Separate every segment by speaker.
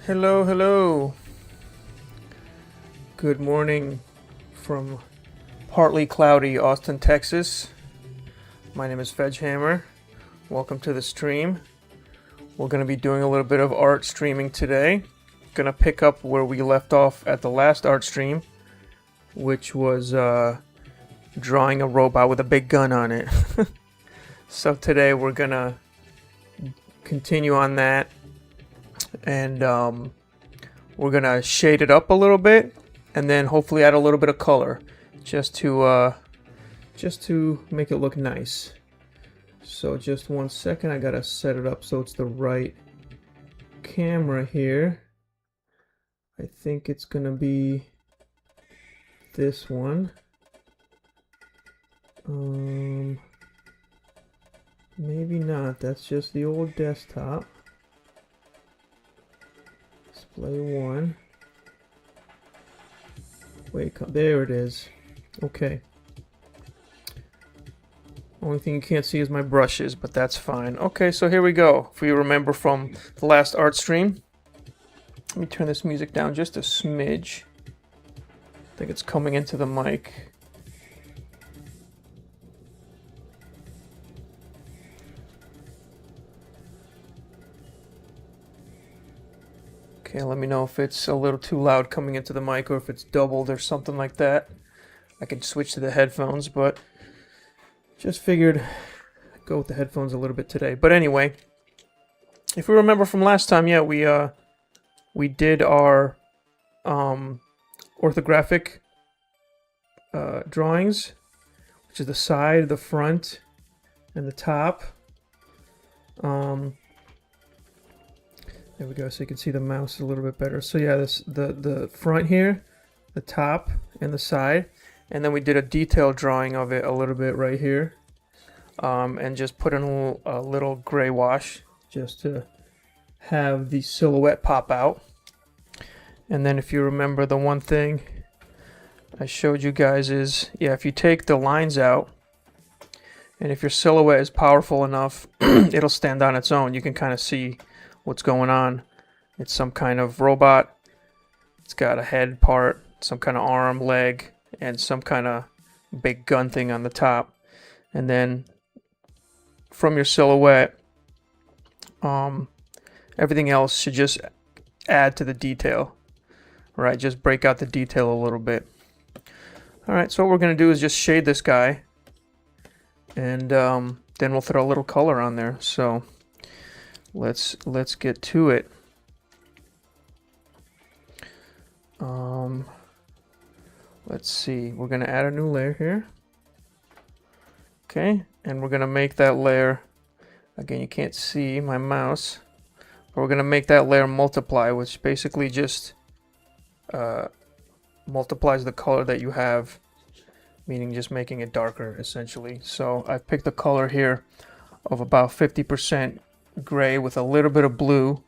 Speaker 1: Hello, hello. Good morning from partly cloudy Austin, Texas. My name is Fedgehammer. Welcome to the stream. We're going to be doing a little bit of art streaming today. Going to pick up where we left off at the last art stream, which was drawing a robot with a big gun on it. So today we're going to continue on that, and we're going to shade it up a little bit and then hopefully add a little bit of color just to make it look nice. So just 1 second, I gotta set it up so it's the right camera here. I think it's gonna be this one. Maybe not. That's just the old desktop. Display one. Wait, there it is. Okay. Only thing you can't see is my brushes, but that's fine. Okay, so here we go. If you remember from the last art stream, let me turn this music down just a smidge. I think it's coming into the mic. Okay, let me know if it's a little too loud coming into the mic or if it's doubled or something like that. I can switch to the headphones, but just figured I'd go with the headphones a little bit today. But anyway, if we remember from last time, yeah, we did our orthographic drawings, which is the side, the front, and the top. There we go, so you can see the mouse a little bit better. So yeah, the front here, the top, and the side. And then we did a detailed drawing of it a little bit right here. And just put in a little gray wash just to have the silhouette pop out. And then if you remember, the one thing I showed you guys is, yeah, if you take the lines out, and if your silhouette is powerful enough, it'll stand on its own. You can kind of see what's going on. It's some kind of robot. It's got a head part, some kind of arm, leg, and some kind of big gun thing on the top. And then from your silhouette, everything else should just add to the detail. Right, just break out the detail a little bit. Alright, so what we're going to do is just shade this guy, and then we'll throw a little color on there. So let's get to it. Let's see, we're going to add a new layer here. Okay, and we're going to make that layer, again, you can't see my mouse, but we're going to make that layer multiply, which basically just multiplies the color that you have, meaning just making it darker essentially. So I've picked a color here of about 50% gray with a little bit of blue,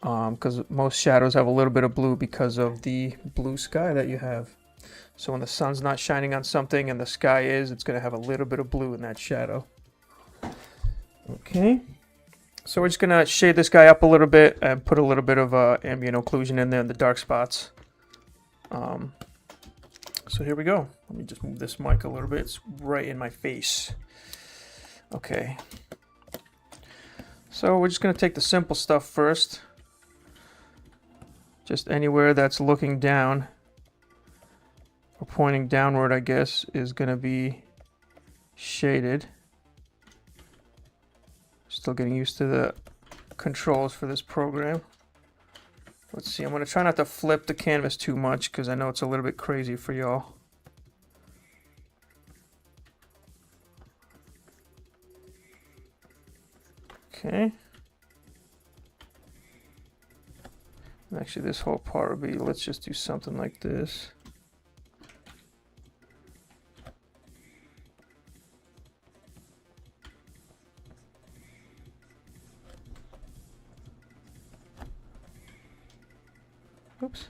Speaker 1: because most shadows have a little bit of blue because of the blue sky that you have. So when the sun's not shining on something and the sky is, it's going to have a little bit of blue in that shadow. Okay, so we're just going to shade this guy up a little bit and put a little bit of ambient occlusion in there in the dark spots. So here we go. Let me just move this mic a little bit. It's right in my face. Okay. So we're just going to take the simple stuff first. Just anywhere that's looking down, or pointing downward, I guess, is going to be shaded. Still getting used to the controls for this program. Let's see, I'm going to try not to flip the canvas too much because I know it's a little bit crazy for y'all. Okay. And actually, this whole part will be, let's just do something like this. Oops.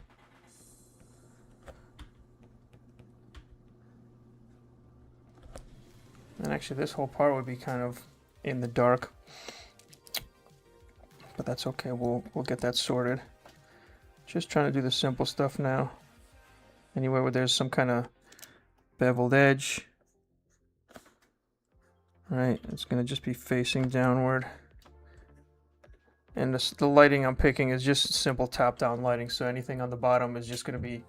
Speaker 1: And actually this whole part would be kind of in the dark. But that's okay. We'll get that sorted. Just trying to do the simple stuff now. Anywhere where there's some kind of beveled edge. Right, it's gonna just be facing downward. And the lighting I'm picking is just simple top-down lighting, so anything on the bottom is just gonna be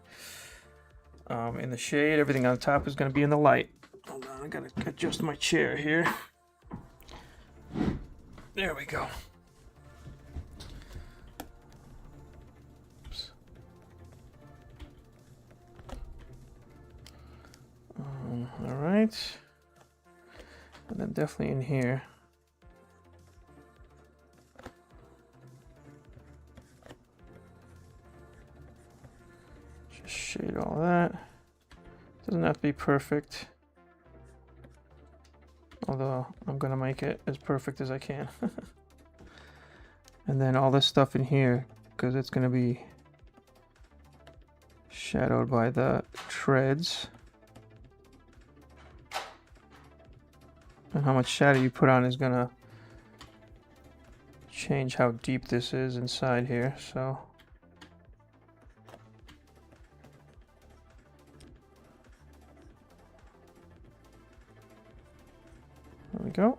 Speaker 1: in the shade. Everything on the top is gonna be in the light. Hold on, I gotta adjust my chair here. There we go. All right, and then definitely in here. Just shade all that. Doesn't have to be perfect, although I'm gonna make it as perfect as I can. And then all this stuff in here, because it's gonna be shadowed by the treads. And how much shadow you put on is gonna change how deep this is inside here, so. There we go.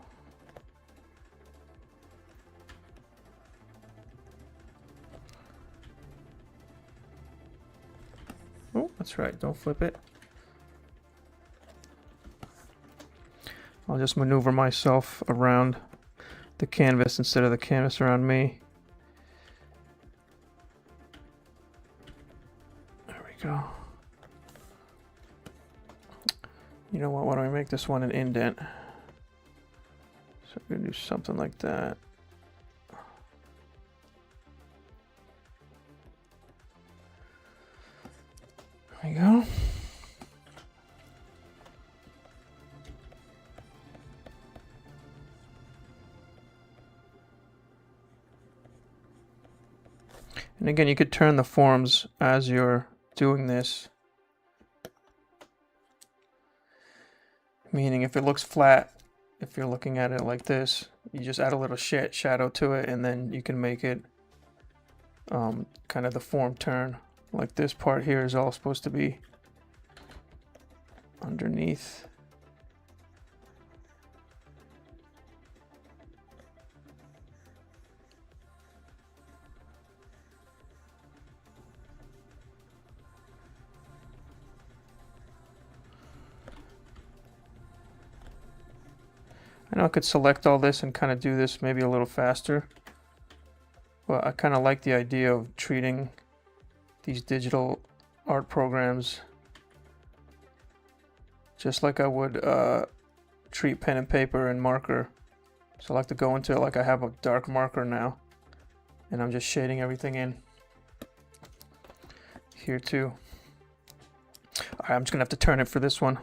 Speaker 1: Oh, that's right, don't flip it. I'll just maneuver myself around the canvas instead of the canvas around me. There we go. You know what, why don't we make this one an indent? So we're gonna do something like that. There we go. And again, you could turn the forms as you're doing this. Meaning if it looks flat, if you're looking at it like this, you just add a little shadow to it, and then you can make it kind of the form turn. Like this part here is all supposed to be underneath. I know I could select all this and kind of do this maybe a little faster. But I kind of like the idea of treating these digital art programs just like I would treat pen and paper and marker. So I like to go into it like I have a dark marker now, and I'm just shading everything in here too. All right, I'm just gonna have to turn it for this one.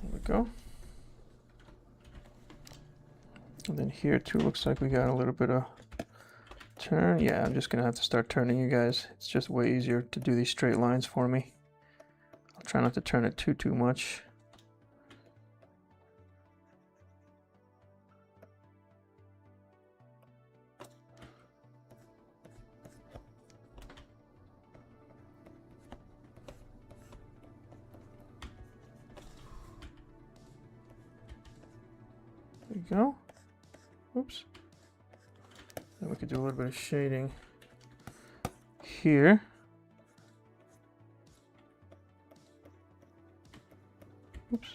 Speaker 1: There we go. And then here too, looks like we got a little bit of turn. Yeah, I'm just gonna have to start turning, you guys. It's just way easier to do these straight lines for me. I'll try not to turn it too much. There we go. Oops. Then we could do a little bit of shading here. Oops.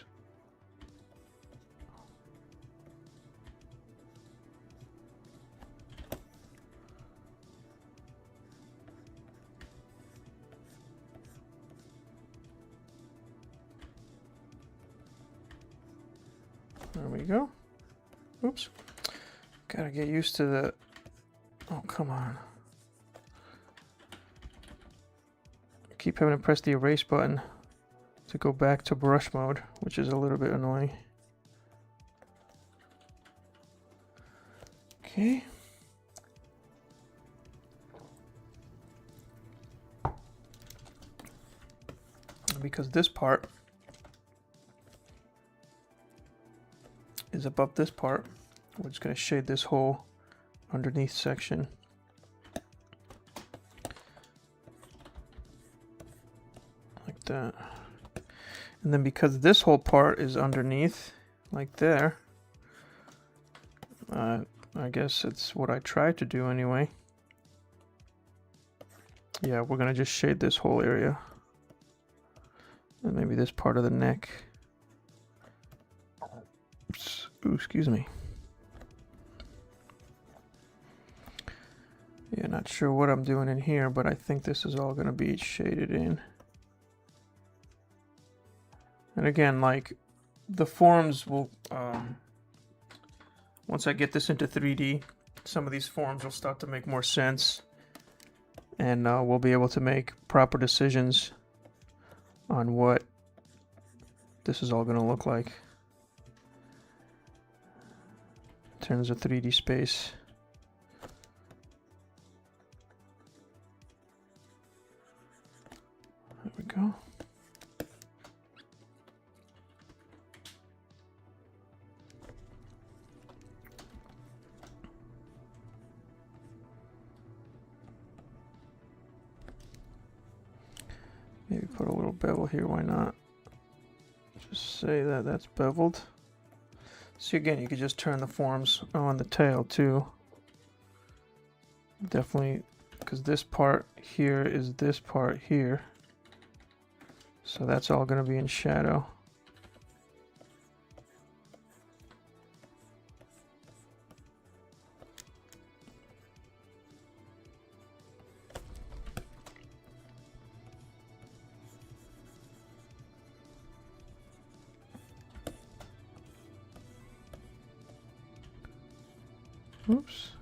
Speaker 1: There we go. Oops. Gotta get used to the... Oh, come on. I keep having to press the erase button to go back to brush mode, which is a little bit annoying. Okay. because this part is above this part, we're just going to shade this whole underneath section. Like that. And then because this whole part is underneath, like there, I guess it's what I tried to do anyway. Yeah, we're going to just shade this whole area. And maybe this part of the neck. Oops. Ooh, excuse me. Yeah, not sure what I'm doing in here, but I think this is all going to be shaded in. And again, like the forms will, once I get this into 3D, some of these forms will start to make more sense. And we'll be able to make proper decisions on what this is all going to look like in terms of 3D space. There we go. Maybe put a little bevel here, why not? Just say that that's beveled. See, again, you could just turn the forms on the tail too. Definitely, because this part here is this part here. So that's all going to be in shadow. Oops.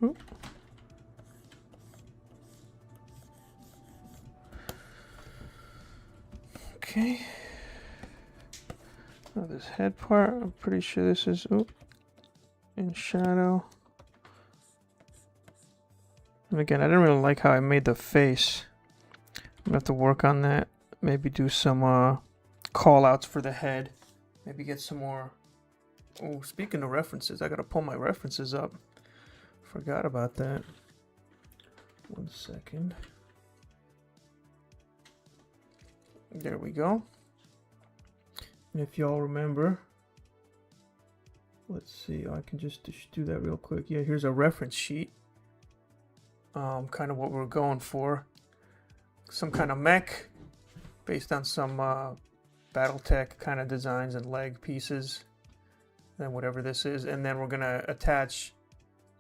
Speaker 1: Oop. Okay. Now this head part, I'm pretty sure this is in shadow. And again, I didn't really like how I made the face. I'm gonna have to work on that. Maybe do some call outs for the head. Maybe get some more. Oh, speaking of references, I gotta pull my references up. Forgot about that. 1 second. There we go. And if y'all remember, let's see, I can just do that real quick. Yeah, here's a reference sheet. Kind of what we're going for. Some kind of mech based on some Battletech kind of designs and leg pieces. Then whatever this is, and then we're gonna attach.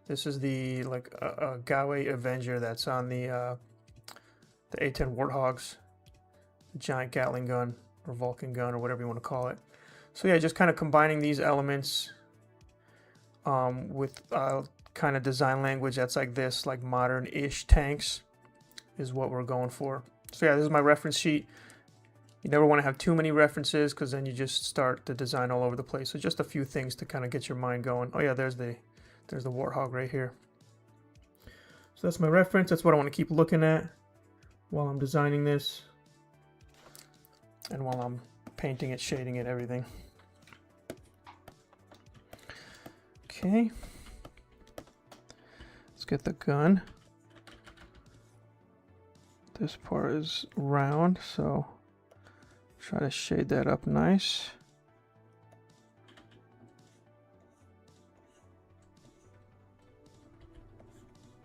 Speaker 1: This is the like a Gawe Avenger that's on the A-10 Warthogs, the giant Gatling gun or Vulcan gun or whatever you want to call it. So yeah, just kind of combining these elements with kind of design language that's like this, like modern-ish tanks, is what we're going for. So yeah, this is my reference sheet. You never want to have too many references because then you just start the design all over the place. So just a few things to kind of get your mind going. Oh yeah, there's the Warthog right here. So that's my reference. That's what I want to keep looking at while I'm designing this and while I'm painting it, shading it, everything. Okay. Let's get the gun. This part is round, so try to shade that up nice.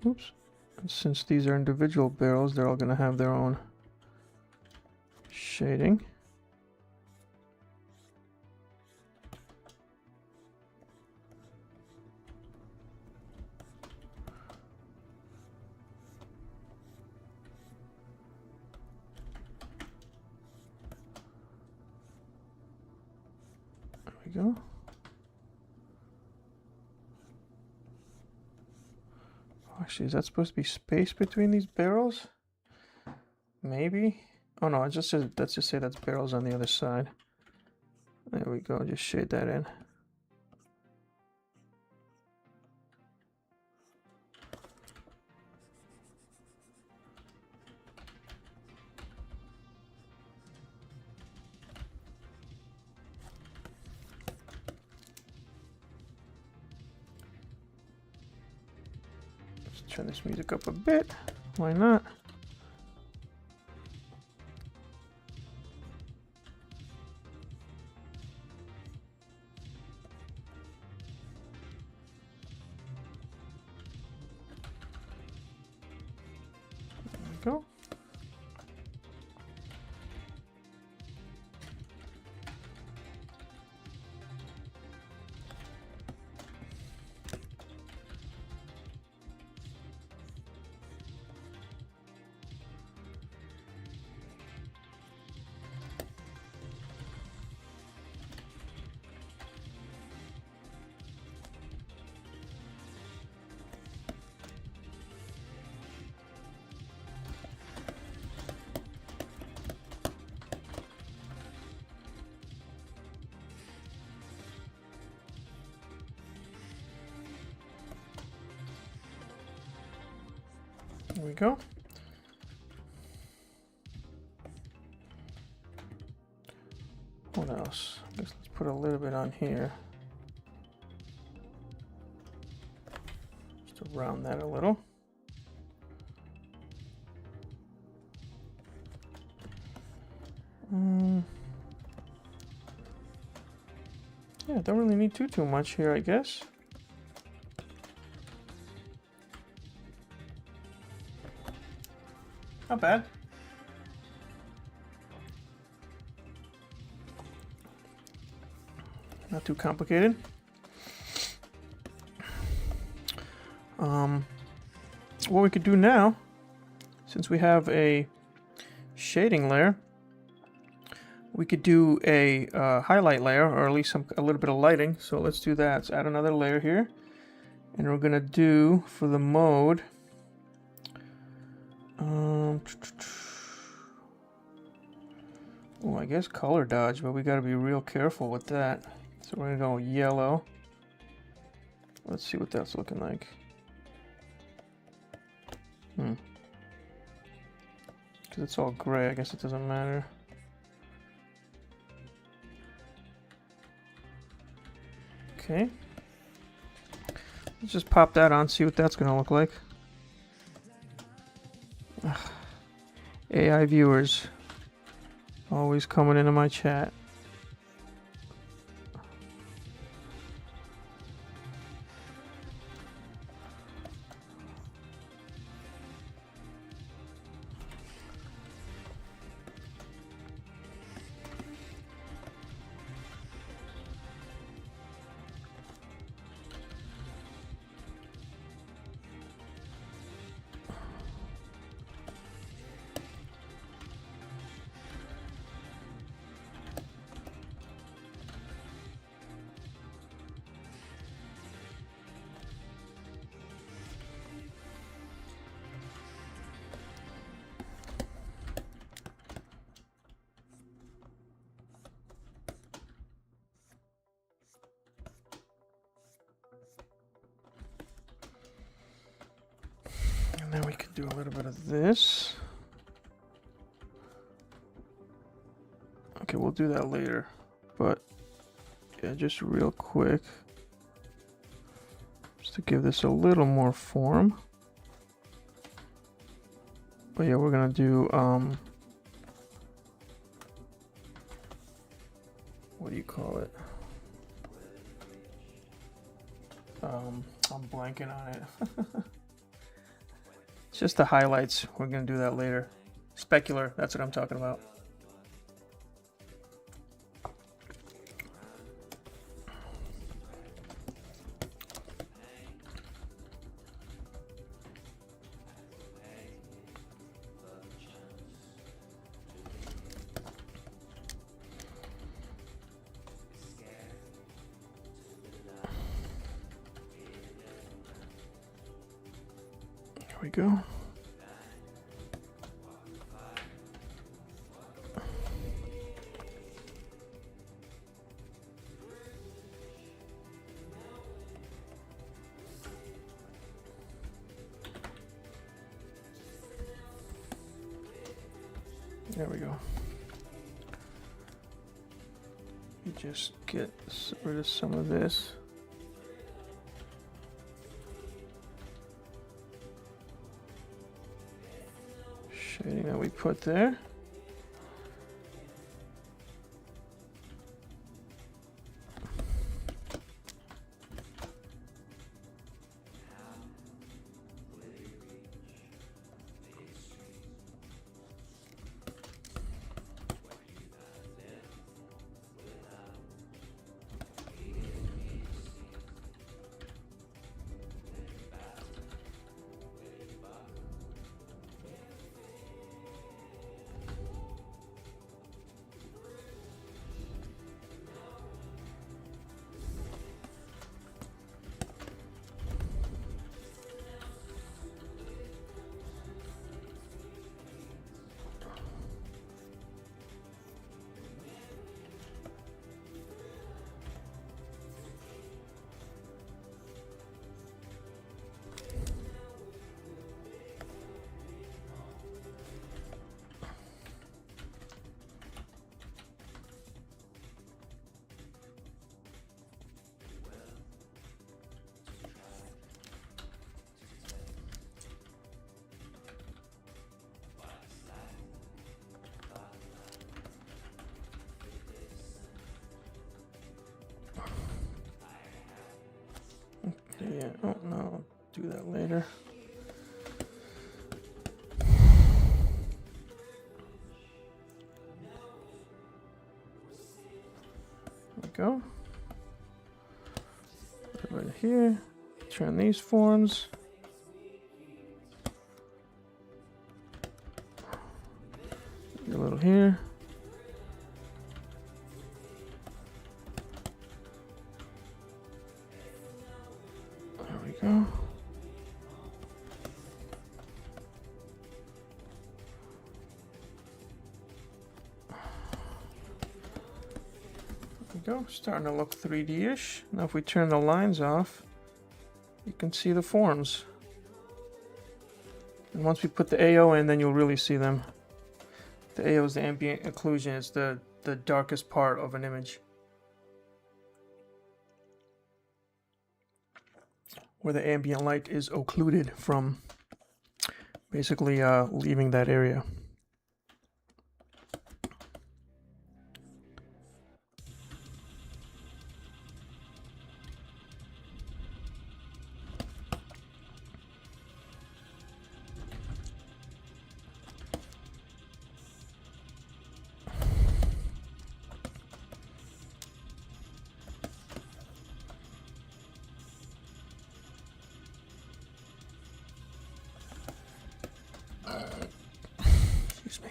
Speaker 1: Oops. And since these are individual barrels, they're all going to have their own shading. There we go. Actually, is that supposed to be space between these barrels? Maybe. Oh no, let's just say that's barrels on the other side. There we go. Just shade that in. Let's turn this music up a bit. Why not? There we go. There we go. What else? I guess let's put a little bit on here. Just to round that a little. Yeah, don't really need too much here, I guess. Not bad. Not too complicated. What we could do now, since we have a shading layer, we could do a highlight layer, or at least a little bit of lighting. So let's do that. Let's add another layer here, and we're gonna do for the mode. Oh, I guess color dodge, but we got to be real careful with that. So we're gonna go yellow. Let's see what that's looking like. Because it's all gray, I guess it doesn't matter. Okay. Let's just pop that on, see what that's gonna look like. Ugh. AI viewers always coming into my chat. And then we could do a little bit of this. Okay, we'll do that later. But yeah, just real quick, just to give this a little more form. But yeah, we're gonna do what do you call it? I'm blanking on it. It's just the highlights. We're gonna do that later. Specular, that's what I'm talking about. There we go. There we go. You just get rid of some of this. Everything that we put there. Yeah, oh no, I'll do that later. There we go. Put it right here. Turn these forms. A little here. There we go. There we go. Starting to look 3D-ish. Now if we turn the lines off, you can see the forms. And once we put the AO in, then you'll really see them. The AO is the ambient occlusion. It's the darkest part of an image, where the ambient light is occluded from, basically leaving that area. Excuse me.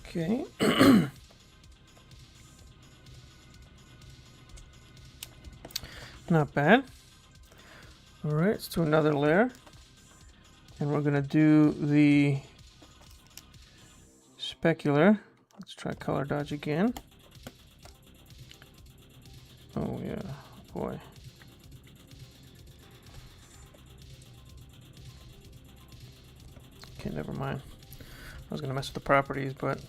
Speaker 1: Okay. Not bad. All right, let's do another layer. And we're gonna do the specular. Let's try color dodge again. Oh yeah, boy. Okay, never mind. I was gonna mess with the properties, but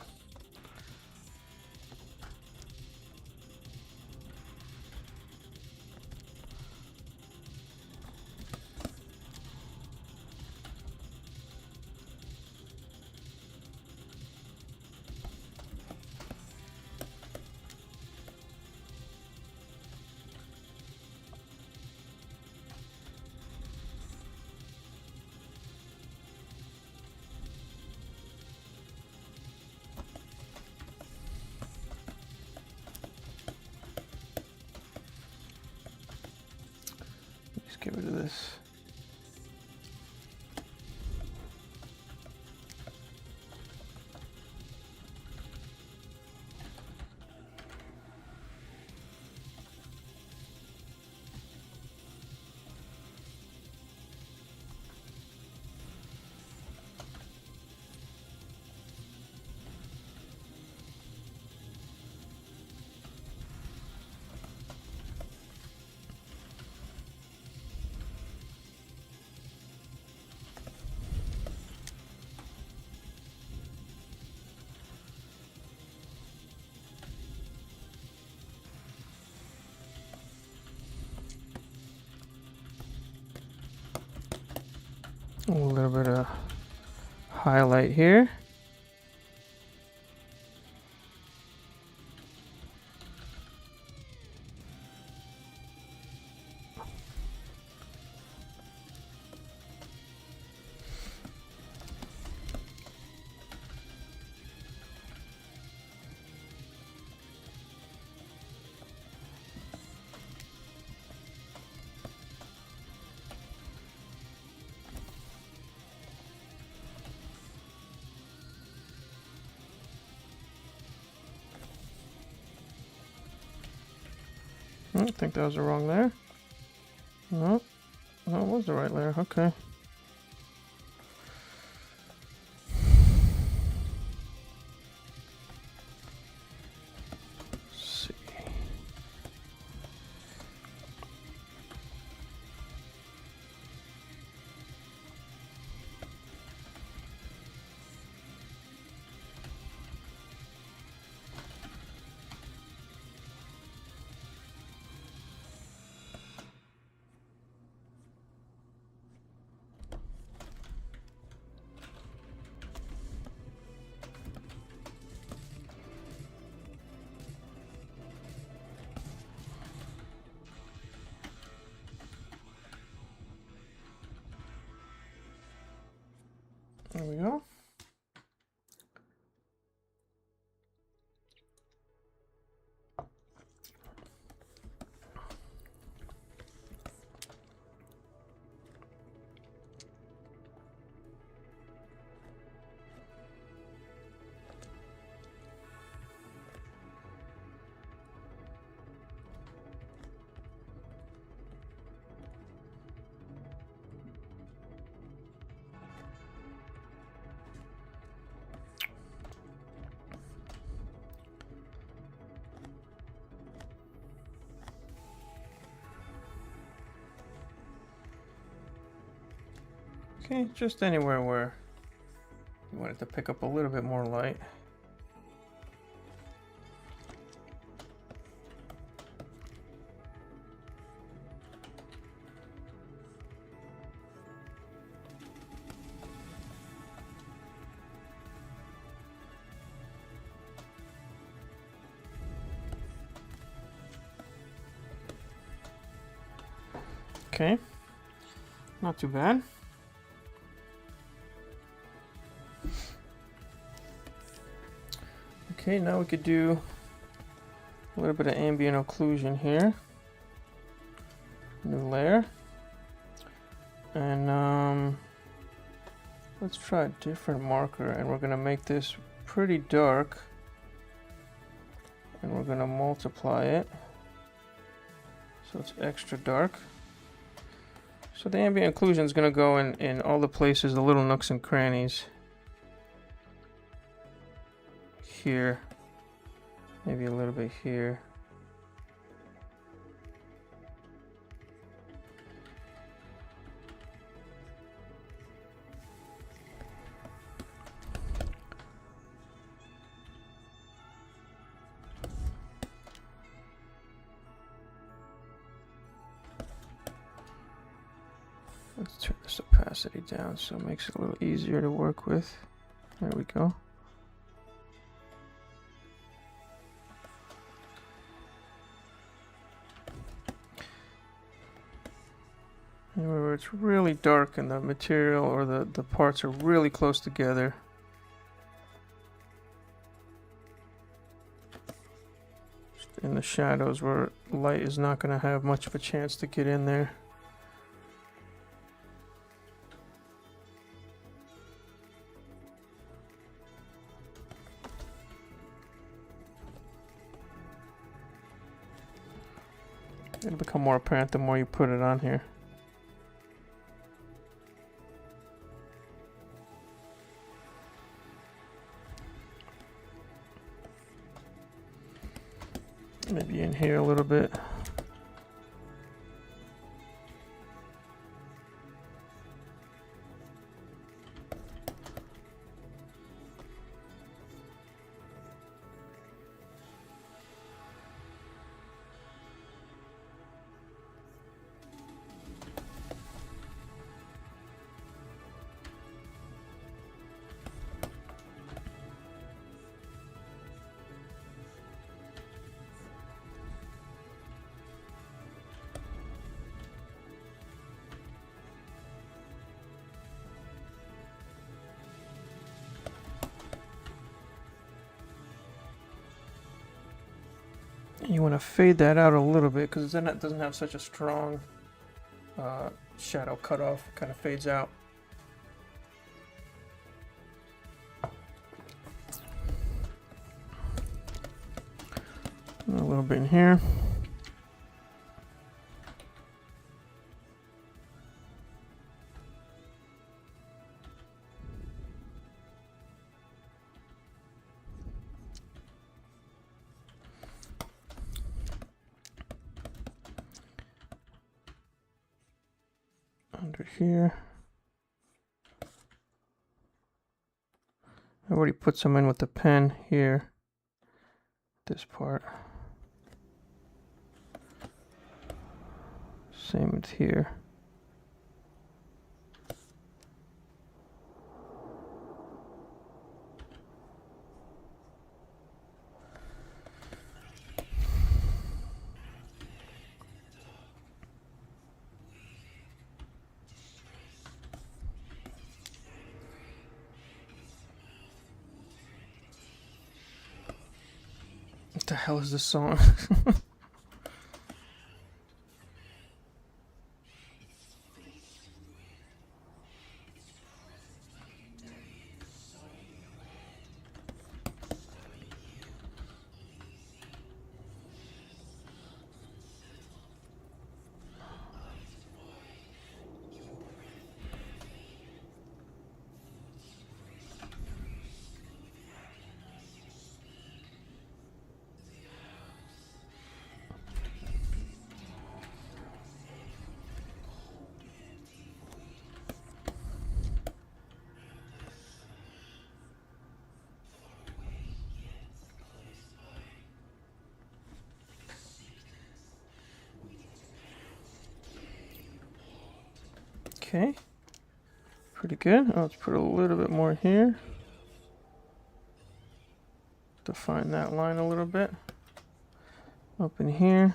Speaker 1: just get rid of this. A little bit of highlight here. I think that was the wrong layer. No, no, it was the right layer. Okay. Let's see. There we go. Okay, just anywhere where you want it to pick up a little bit more light. Okay, not too bad. Okay, now we could do a little bit of ambient occlusion here. New layer. And let's try a different marker, and we're gonna make this pretty dark. And we're gonna multiply it so it's extra dark. So the ambient occlusion is gonna go in all the places, the little nooks and crannies. Here, maybe a little bit here. Let's turn this opacity down so it makes it a little easier to work with. There we go. Where it's really dark and the material or the parts are really close together. Just in the shadows where light is not going to have much of a chance to get in there. It'll become more apparent the more you put it on here. Maybe in here a little bit. You want to fade that out a little bit because then it doesn't have such a strong shadow cutoff. Kind of fades out. A little bit in here. Under here. I already put some in with the pen here. This part. Same with here. What the hell is this song? Okay, pretty good. Let's put a little bit more here. Define that line a little bit. Up in here.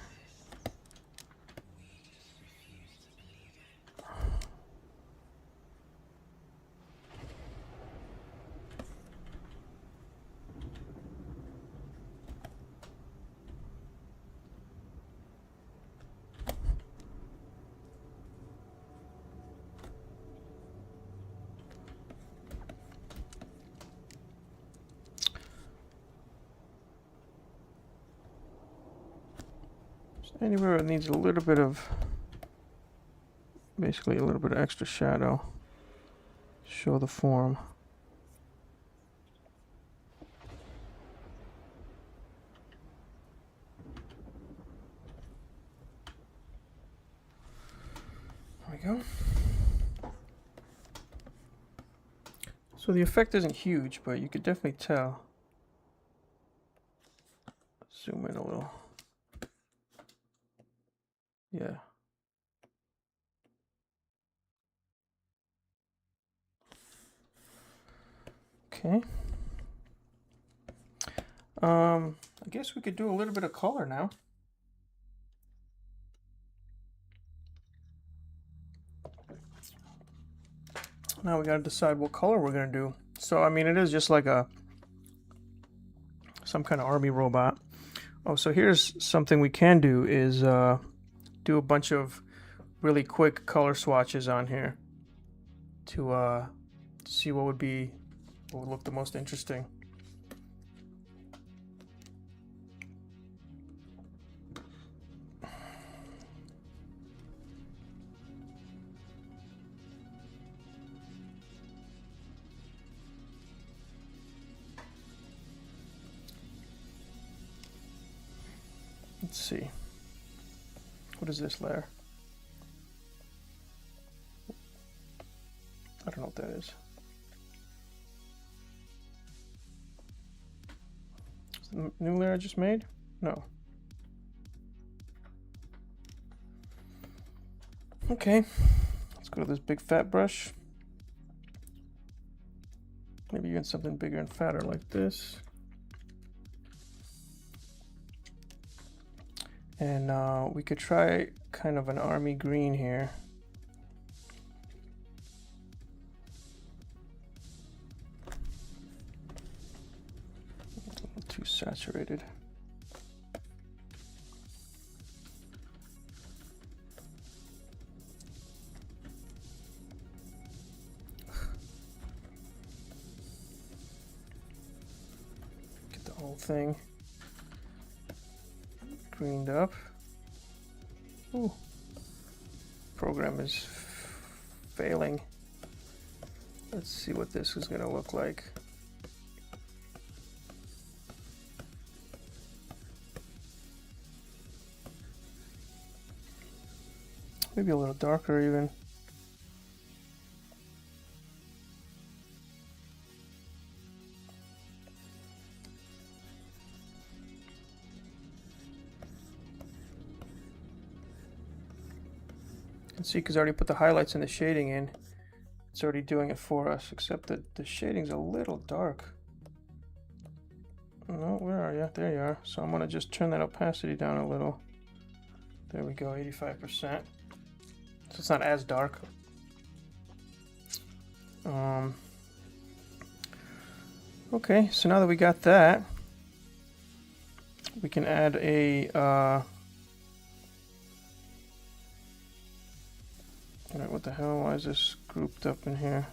Speaker 1: Anywhere it needs a little bit of, basically a little bit of extra shadow, show the form. There we go. So the effect isn't huge, but you could definitely tell. Zoom in a little. Yeah. Okay. I guess we could do a little bit of color now. Now we gotta decide what color we're gonna do. So I mean, it is just like some kind of army robot. Oh, so here's something we can do is do a bunch of really quick color swatches on here to see what would look the most interesting. Let's see. What is this layer? I don't know what that is. Is the new layer I just made? No. Okay. Let's go to this big fat brush. Maybe you get something bigger and fatter like this. And we could try kind of an army green here. Too saturated. thing greened up. Ooh. Program is failing. Let's see what this is going to look like. Maybe a little darker even. You can see because I already put the highlights and the shading in. It's already doing it for us, except that the shading's a little dark. No, where are you? There you are. So I'm going to just turn that opacity down a little. There we go, 85%. So it's not as dark. Okay, so now that we got that, we can add a alright, what the hell? Why is this grouped up in here?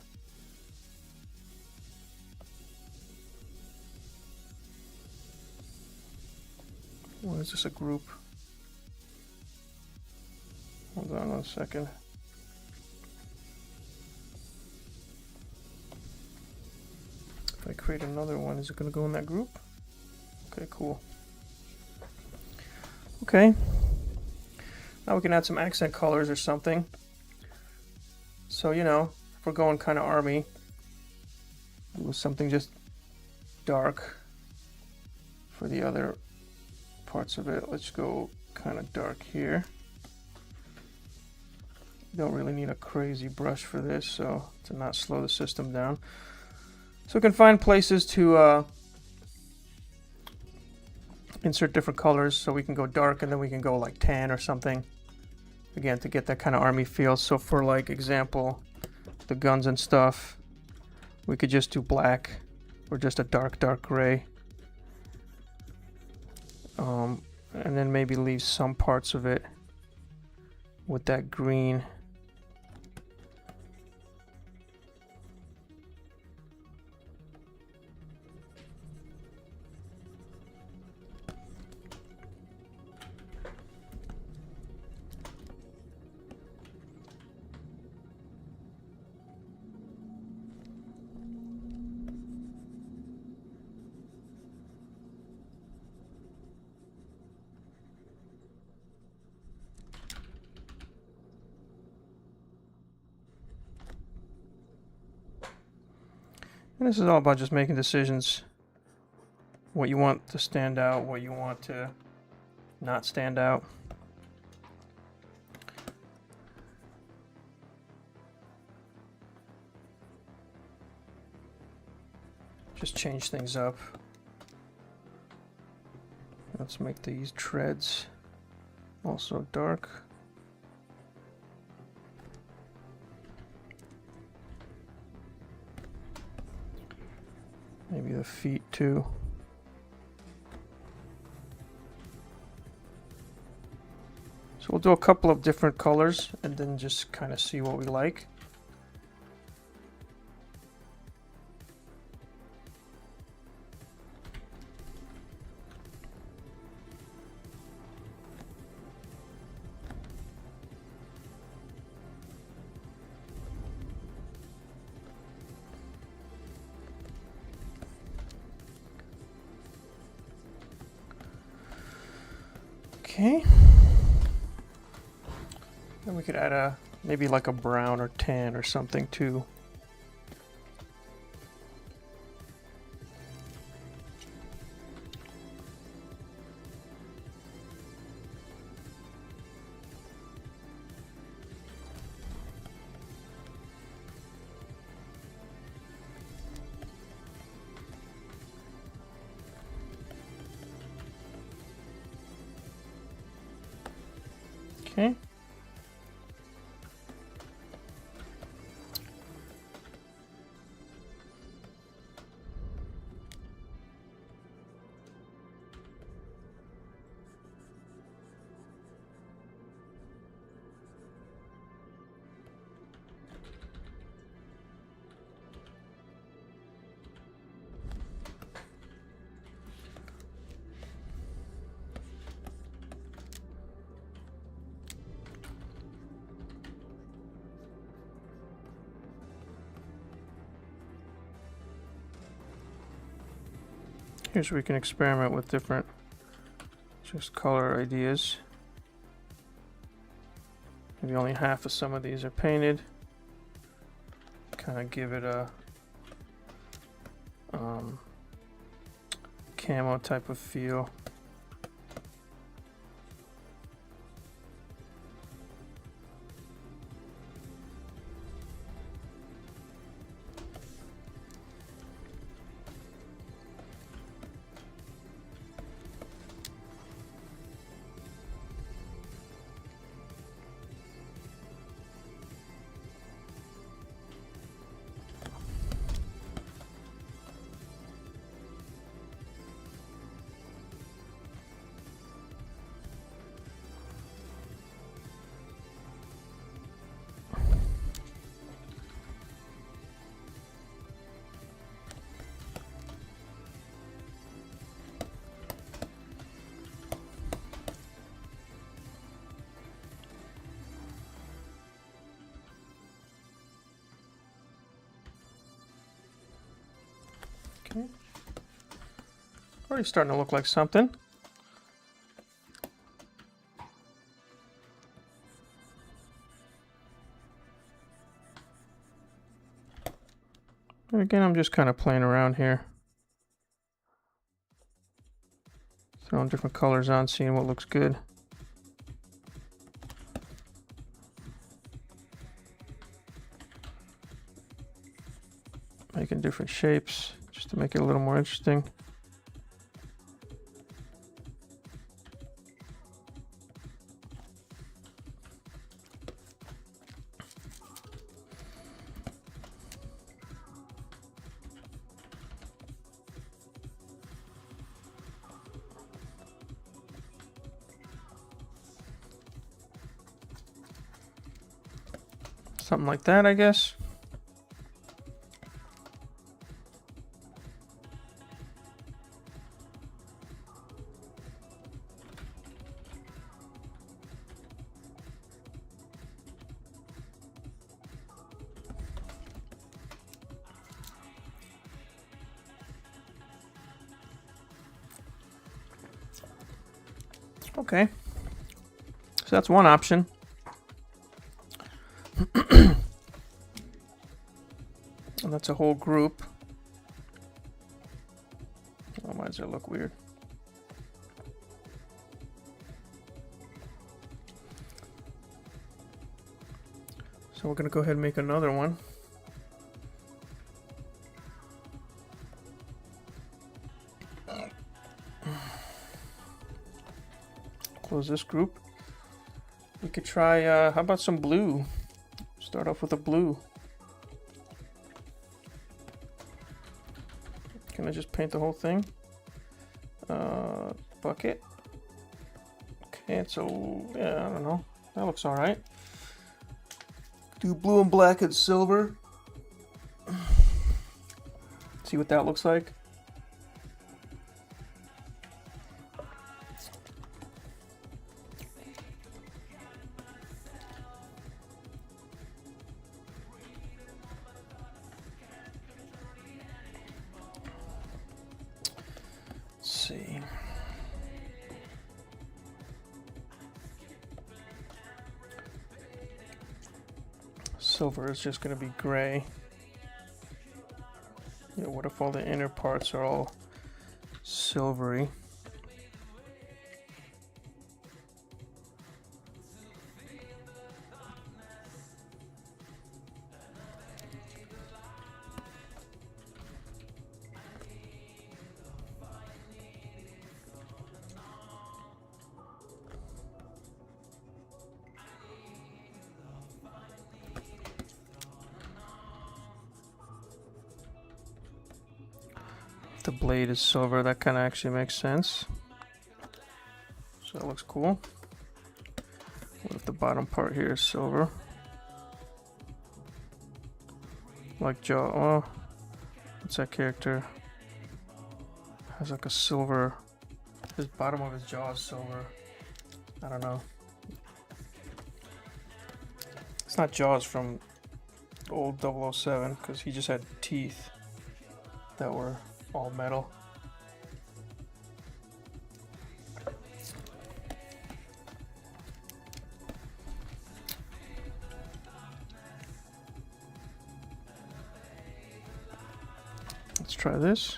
Speaker 1: Why is this a group? Hold on 1 second. If I create another one, is it going to go in that group? Okay, cool. Okay. Now we can add some accent colors or something. So, you know, if we're going kind of army, do something just dark for the other parts of it. Let's go kind of dark here. Don't really need a crazy brush for this, so to not slow the system down. So we can find places to insert different colors, so we can go dark and then we can go like tan or something. Again, to get that kind of army feel. So for like example, the guns and stuff, we could just do black or just a dark gray. And then maybe leave some parts of it with that green. And this is all about just making decisions. What you want to stand out, what you want to not stand out. Just change things up. Let's make these treads also dark. Maybe the feet too. So we'll do a couple of different colors and then just kind of see what we like. Okay. Then we could add a maybe like a brown or tan or something too. Okay. Here's where we can experiment with different just color ideas. Maybe only half of some of these are painted. Kind of give it a camo type of feel. Okay. Already starting to look like something. And again, I'm just kind of playing around here. Throwing different colors on, seeing what looks good. Making different shapes just to make it a little more interesting. Something like that, I guess. Okay, so that's one option. And that's a whole group. Oh, why does it look weird? So we're gonna go ahead and make another one. Close this group. We could try, how about some blue? Start off with a blue. Can I just paint the whole thing? Bucket. Okay, so, yeah, I don't know. That looks alright. Do blue and black and silver. See what that looks like. See. Silver is just going to be gray. Yeah, what if all the inner parts are all silvery? The blade is silver, that kind of actually makes sense. So that looks cool. What if the bottom part here is silver? Like Jaw, oh, what's that character? Has like a silver, his bottom of his jaw is silver. I don't know. It's not Jaws from old 007 because he just had teeth that were all metal. Let's try this.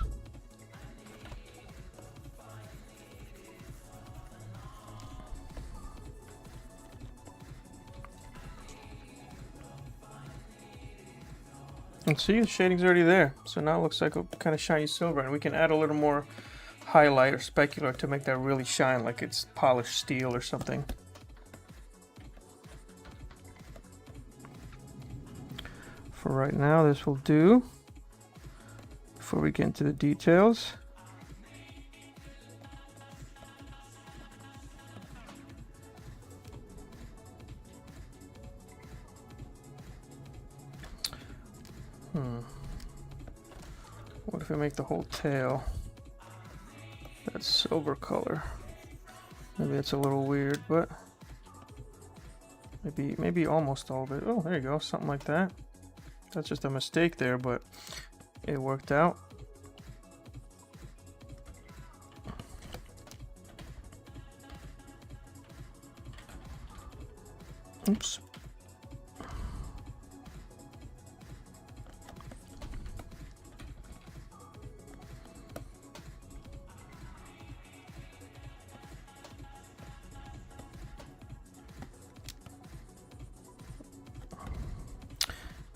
Speaker 1: And see, the shading's already there. So now it looks like a kind of shiny silver, and we can add a little more highlight or specular to make that really shine like it's polished steel or something. For right now, this will do. Before we get into the details. What if we make the whole tail that silver color? Maybe it's a little weird, but maybe almost all of it. Oh, there you go, something like that. That's just a mistake there, but it worked out. Oops.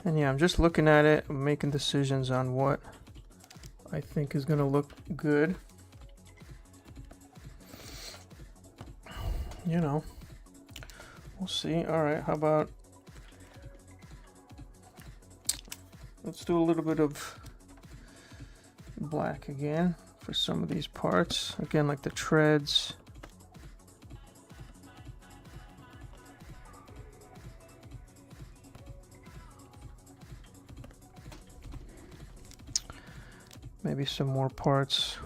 Speaker 1: And yeah, I'm just looking at it, I'm making decisions on what I think is going to look good. You know, we'll see. All right, how about let's do a little bit of black again for some of these parts. Again, like the treads. Maybe some more parts.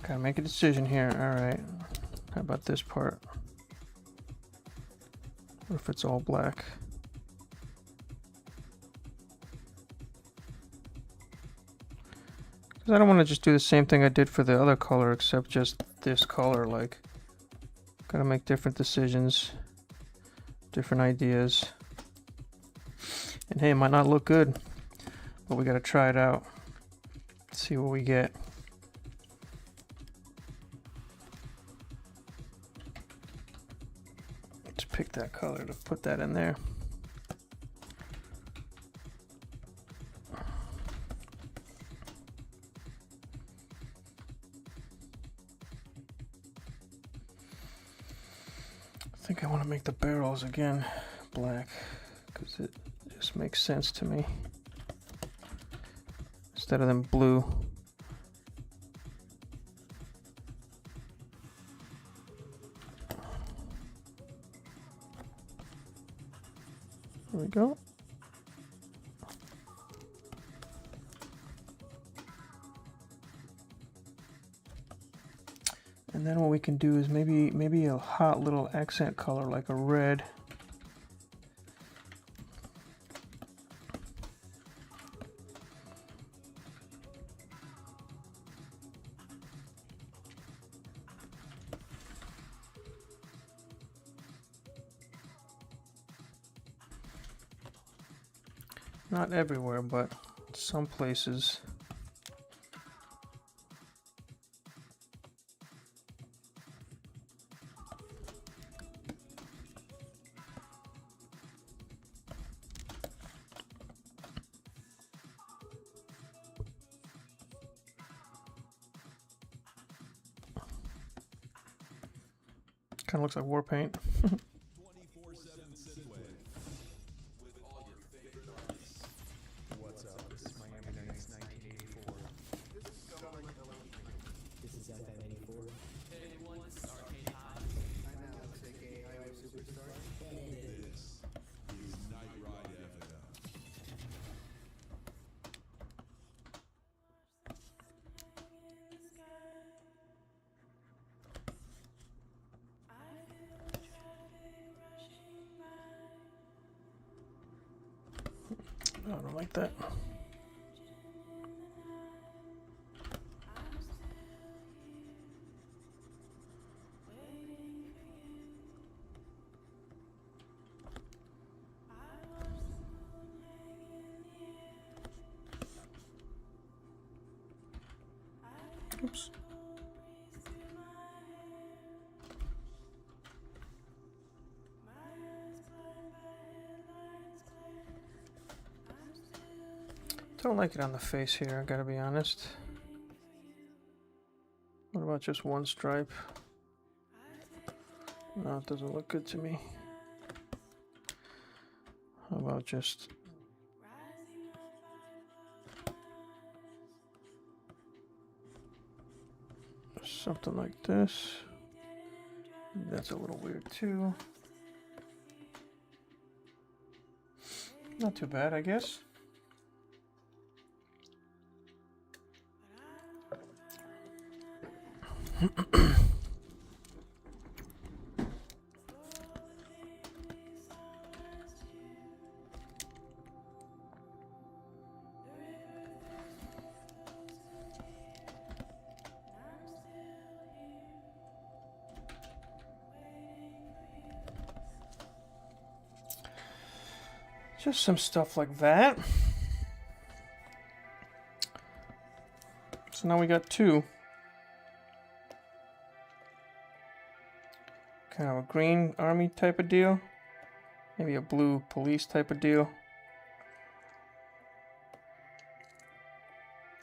Speaker 1: Gotta make a decision here. All right. How about this part? What if it's all black? Because I don't want to just do the same thing I did for the other color, except just this color. Like, gotta make different decisions, different ideas. And hey, it might not look good, but we gotta try it out. See what we get. Just pick that color to put that in there. I think I want to make the barrels again black because it just makes sense to me instead of them blue. There we go. And then what we can do is maybe a hot little accent color like a red. Not everywhere, but some places. Kind of looks like war paint.
Speaker 2: What's up? This is Miami Nights 1984. This is FM 84.
Speaker 3: I'm Alex, aka I Am Superstar.
Speaker 4: This is Night Ride FM.
Speaker 1: like that. Oops. Don't like it on the face here, I gotta be honest. What about just one stripe? No, it doesn't look good to me. How about just something like this? That's a little weird too. Not too bad, I guess. Just some stuff like that. So now we got two. Kind of a green army type of deal. Maybe a blue police type of deal.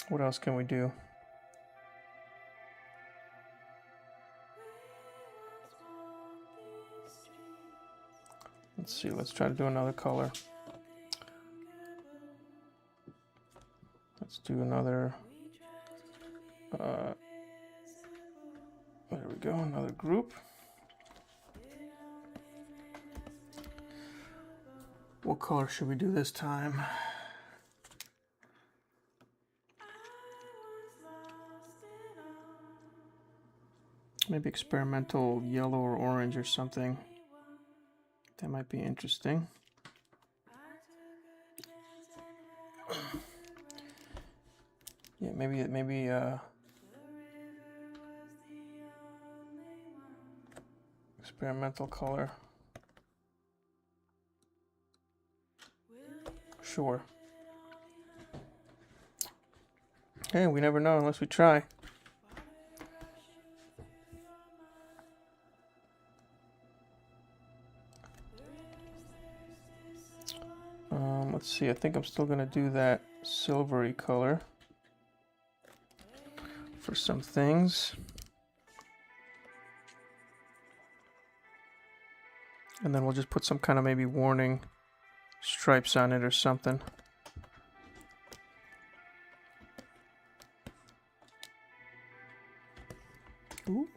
Speaker 1: What else can we do? Let's see, let's try to do another color. Let's do another, there we go, another group. What color should we do this time? Maybe experimental yellow or orange or something. That might be interesting. Yeah, maybe experimental color. Sure. Hey, we never know unless we try. Let's see, I think I'm still gonna do that silvery color for some things. And then we'll just put some kind of maybe warning stripes on it or something. Ooh.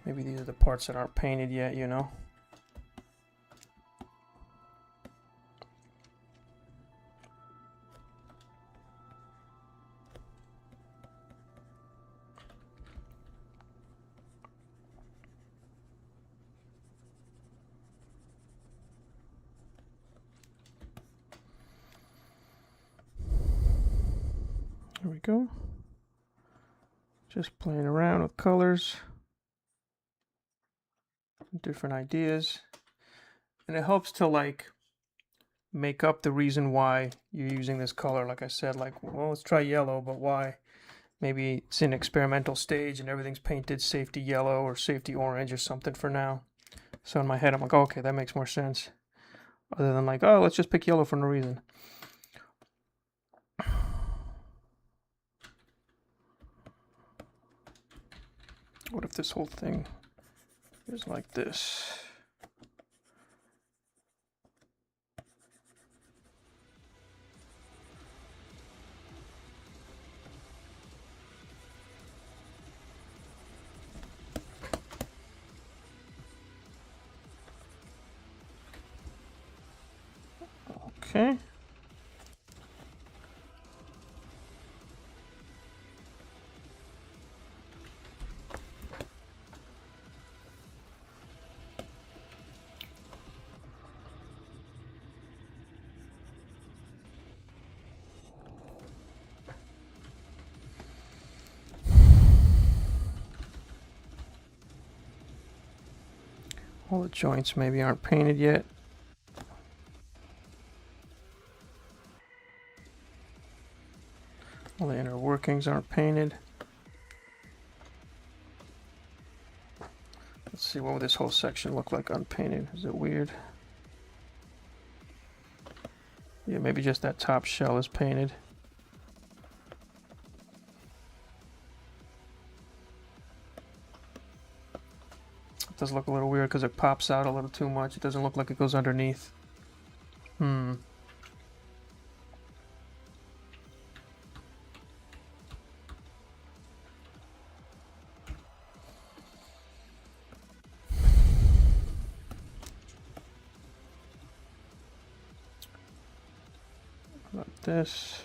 Speaker 1: Maybe these are the parts that aren't painted yet, you know? There we go. Just playing around with colors. Different ideas. And it helps to like make up the reason why you're using this color. Like I said, like, well, let's try yellow, but why? Maybe it's an experimental stage and everything's painted safety yellow or safety orange or something for now. So in my head, I'm like, oh, okay, that makes more sense. Other than like, oh, let's just pick yellow for no reason. What if this whole thing is like this? Okay. All the joints maybe aren't painted yet. All the inner workings aren't painted. Let's see, what would this whole section look like unpainted? Is it weird? Yeah, maybe just that top shell is painted. It does look a little weird because it pops out a little too much. It doesn't look like it goes underneath. Like this.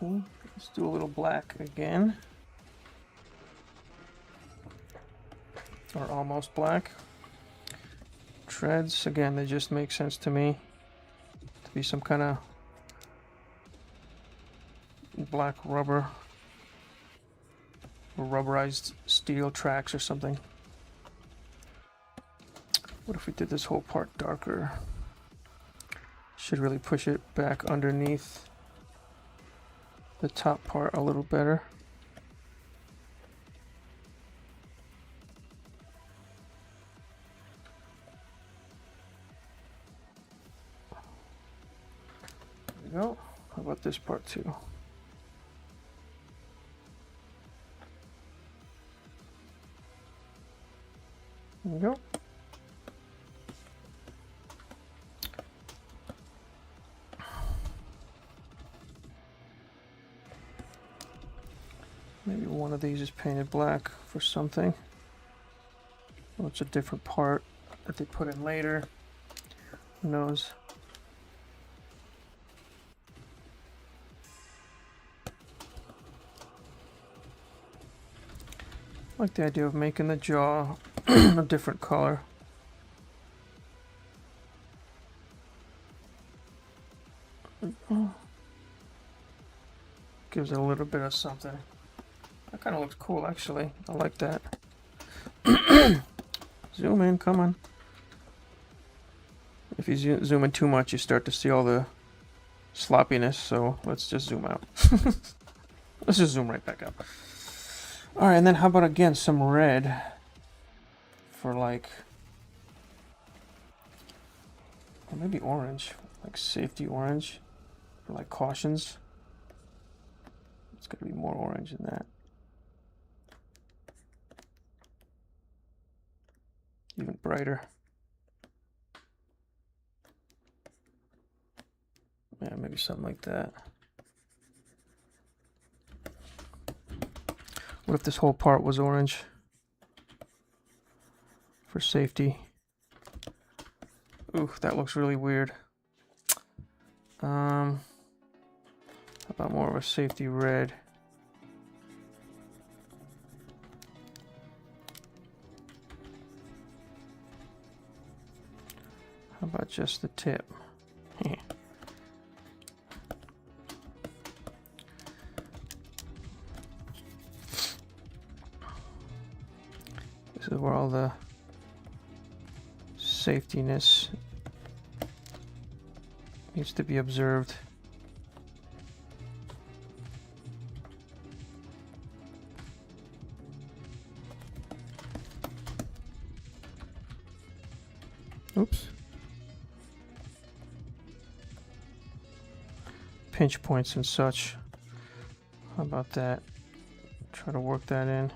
Speaker 1: Okay, let's do a little black again. Or almost black. Treads, again, they just make sense to me to be some kind of black rubber or rubberized steel tracks or something. What if we did this whole part darker? Should really push it back underneath the top part a little better. There we go. How about this part too? There we go. Maybe one of these is painted black for something. Well, it's a different part that they put in later. Who knows? I like the idea of making the jaw a different color. Gives it a little bit of something. That kind of looks cool, actually. I like that. Zoom in, come on. If you zoom in too much, you start to see all the sloppiness, so let's just zoom out. Let's just zoom right back up. All right, and then how about, again, some red for like, or maybe orange, like safety orange, for like cautions. It's gonna be more orange than that. Even brighter. Yeah, maybe something like that. What if this whole part was orange for safety? Ooh, that looks really weird. How about more of a safety red? How about just the tip? This is where all the safetiness needs to be observed. Oops. Pinch points and such. How about that? Try to work that in.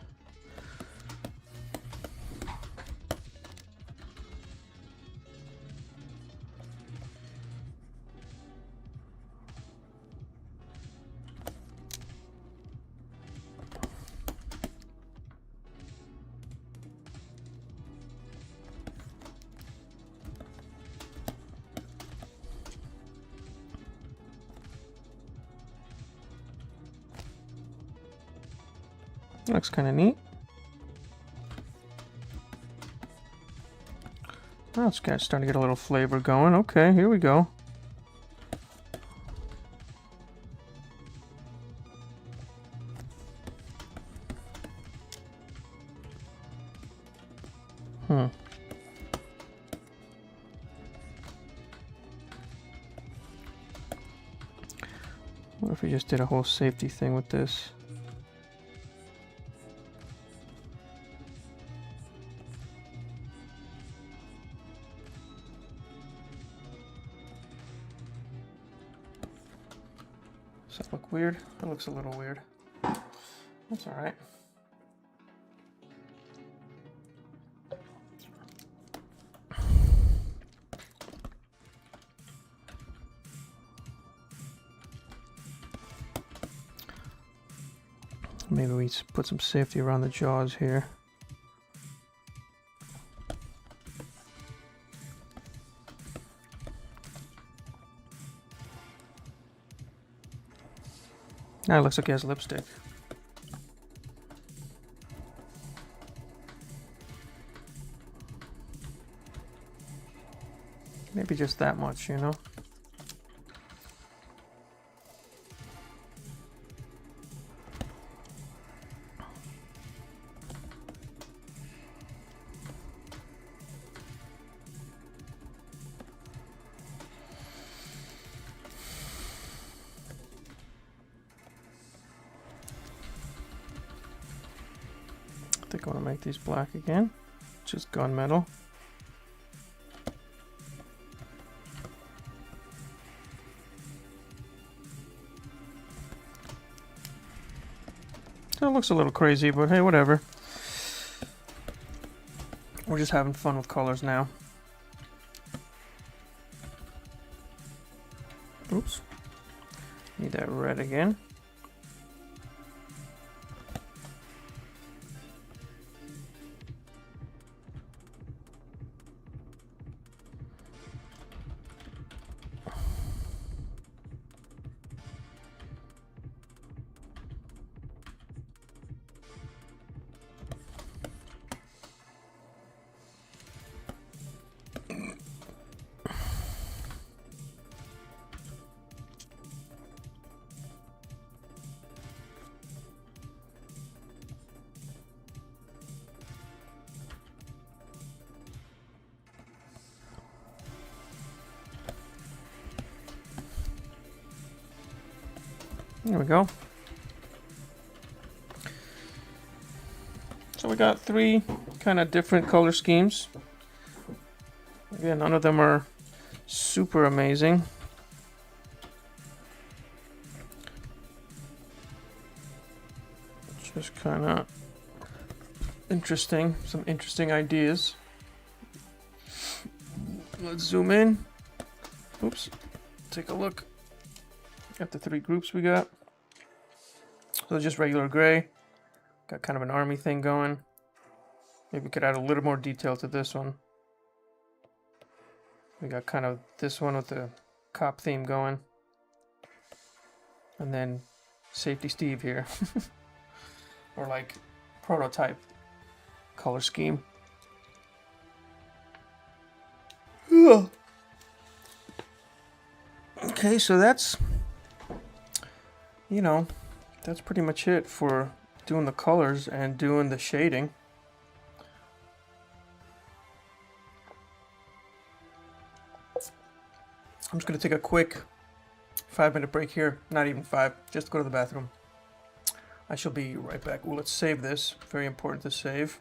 Speaker 1: Looks kind of neat. Oh, it's kind of starting to get a little flavor going. Okay, here we go. What if we just did a whole safety thing with this? Does that look weird? That looks a little weird. That's alright. Maybe we put some safety around the jaws here. Now it looks like he has lipstick. Maybe just that much, you know? I think I want to make these black again, just gunmetal. So it looks a little crazy, but hey, whatever. We're just having fun with colors now. Oops. Need that red again. There we go. So we got three kind of different color schemes. Again, none of them are super amazing. Just kind of interesting, some interesting ideas. Let's zoom in. Oops, take a look at the three groups we got. So just regular gray. Got kind of an army thing going. Maybe we could add a little more detail to this one. We got kind of this one with the cop theme going. And then Safety Steve here. Or like prototype color scheme. Okay, so that's, you know, that's pretty much it for doing the colors and doing the shading. I'm just going to take a quick 5-minute break here. Not even 5, just to go to the bathroom. I shall be right back. Well, let's save this. Very important to save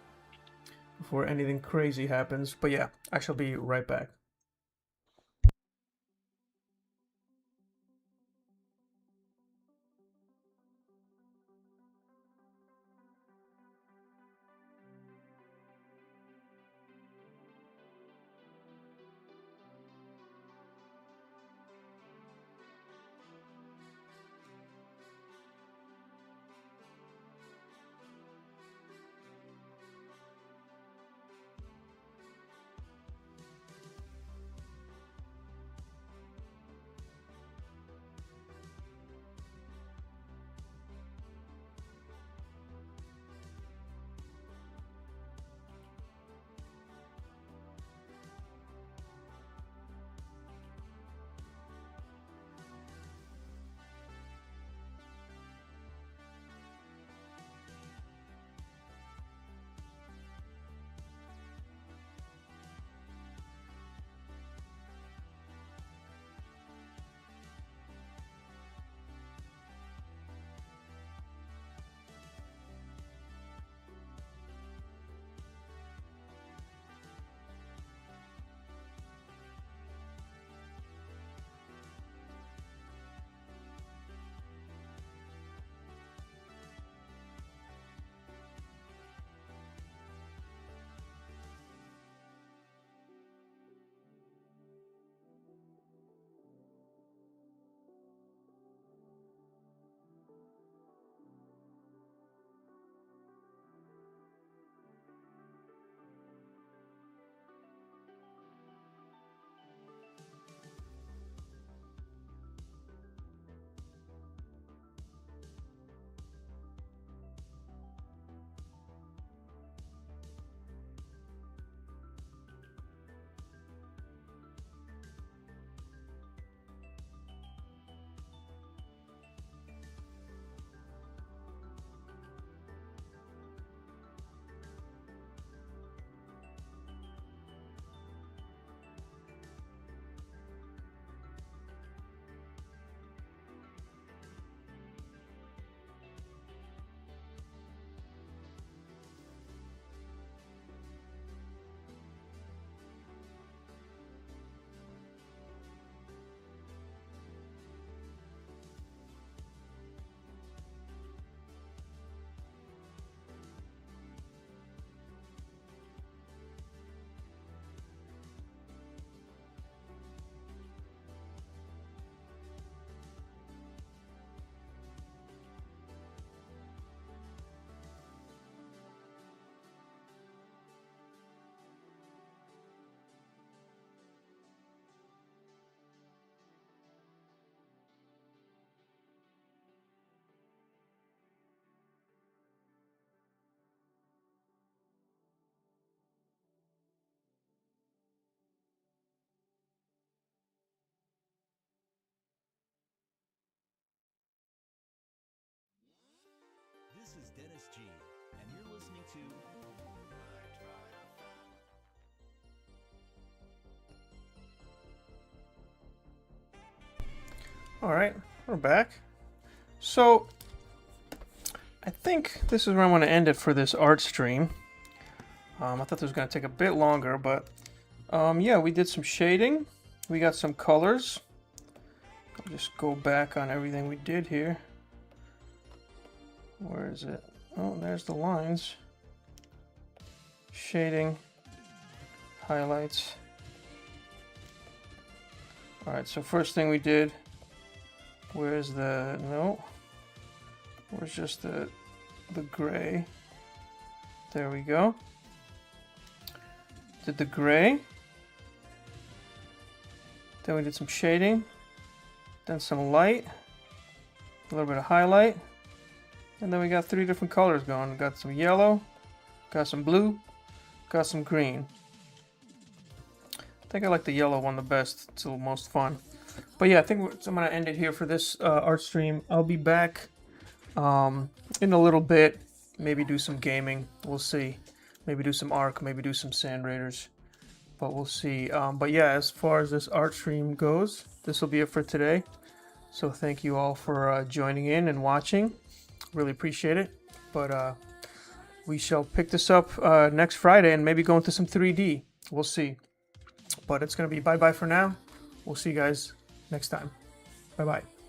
Speaker 1: before anything crazy happens. But yeah, I shall be right back.
Speaker 5: Dennis G, and you're listening to
Speaker 1: All right, we're back. So I think this is where I'm going to end it for this art stream. I thought this was going to take a bit longer, but yeah, we did some shading. We got some colors. I'll just go back on everything we did here. Where is it? Oh, there's the lines. Shading, highlights. All right, so first thing we did, where's the, no, where's just the gray? There we go. Did the gray. Then we did some shading. Then some light. A little bit of highlight. And then we got 3 different colors going. Got some yellow, got some blue, got some green. I think I like the yellow one the best. It's the most fun. But yeah, I think I'm going to end it here for this art stream. I'll be back in a little bit. Maybe do some gaming. We'll see. Maybe do some Ark. Maybe do some Sand Raiders. But we'll see. But yeah, as far as this art stream goes, this will be it for today. So thank you all for joining in and watching. Really appreciate it. But we shall pick this up next Friday and maybe go into some 3D. We'll see. But it's going to be bye-bye for now. We'll see you guys next time. Bye-bye.